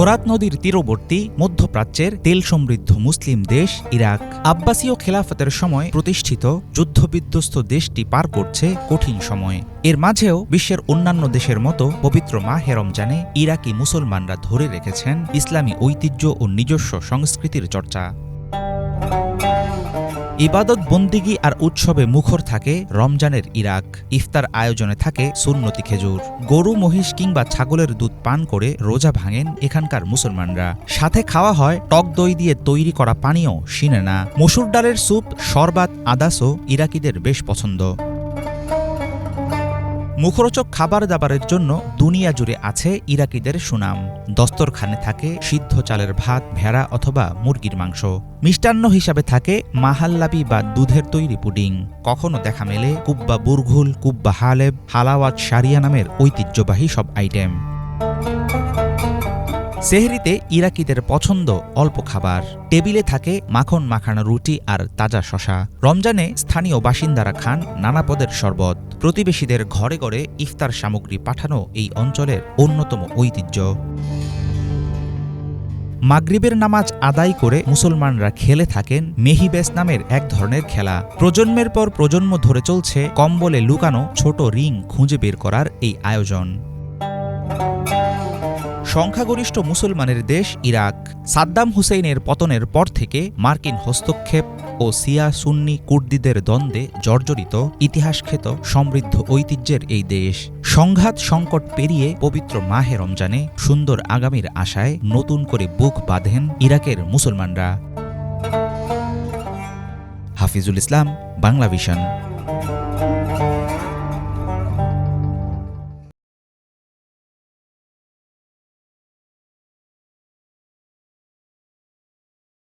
ফোরাত নদীর তীরবর্তী মধ্যপ্রাচ্যের তেল সমৃদ্ধ মুসলিম দেশ ইরাক আব্বাসীয় খেলাফতের সময় প্রতিষ্ঠিত যুদ্ধবিধ্বস্ত দেশটি পার করছে কঠিন সময়। এর মাঝেও বিশ্বের অন্যান্য দেশের মতো পবিত্র মাহে রমজানে ইরাকি মুসলমানরা ধরে রেখেছেন ইসলামী ঐতিহ্য ও নিজস্ব সংস্কৃতির চর্চা। ইবাদত বন্দিগি আর উৎসবে মুখর থাকে রমজানের ইরাক। ইফতার আয়োজনে থাকে সুন্নতি খেজুর, গরু মহিষ কিংবা ছাগলের দুধ পান করে রোজা ভাঙেন এখানকার মুসলমানরা। সাথে খাওয়া হয় টক দই দিয়ে তৈরি করা পানীয় সিনেনা, মসুর ডালের স্যুপ, শরবাত, আদাসও ইরাকিদের বেশ পছন্দ। মুখরোচক খাবার দাবারের জন্য দুনিয়া জুড়ে আছে ইরাকিদের সুনাম। দস্তরখানে থাকে সিদ্ধ চালের ভাত, ভেড়া অথবা মুরগির মাংস। মিষ্টান্ন হিসাবে থাকে মাহাল্লাবি বা দুধের তৈরি পুডিং। কখনো দেখা মেলে কুব্বা বুরঘুল, কুব্বা হালেব, হালাওয়াত শারিয়া নামের ঐতিহ্যবাহী সব আইটেম। সেহরিতে ইরাকিদের পছন্দ অল্প খাবার। টেবিলে থাকে মাখন মাখানো রুটি আর তাজা শশা। রমজানে স্থানীয় বাসিন্দারা খান নানা পদের শরবত। প্রতিবেশীদের ঘরে ঘরে ইফতার সামগ্রী পাঠানো এই অঞ্চলের অন্যতম ঐতিহ্য। মাগরিবের নামাজ আদায় করে মুসলমানরা খেলে থাকেন মেহিবেস নামের এক ধরনের খেলা। প্রজন্মের পর প্রজন্ম ধরে চলছে কম্বলে লুকানো ছোট রিং খুঁজে বের করার এই আয়োজন। সংখ্যাগরিষ্ঠ মুসলমানের দেশ ইরাক। সাদ্দাম হুসেইনের পতনের পর থেকে মার্কিন হস্তক্ষেপ ও শিয়া সুন্নি কুর্দিদের দ্বন্দ্বে জর্জরিত ইতিহাসখ্যাত সমৃদ্ধ ঐতিহ্যের এই দেশ সংঘাত সংকট পেরিয়ে পবিত্র মাহে রমজানে সুন্দর আগামীর আশায় নতুন করে বুক বাঁধেন ইরাকের মুসলমানরা। হাফিজুল ইসলাম, বাংলা ভিশন।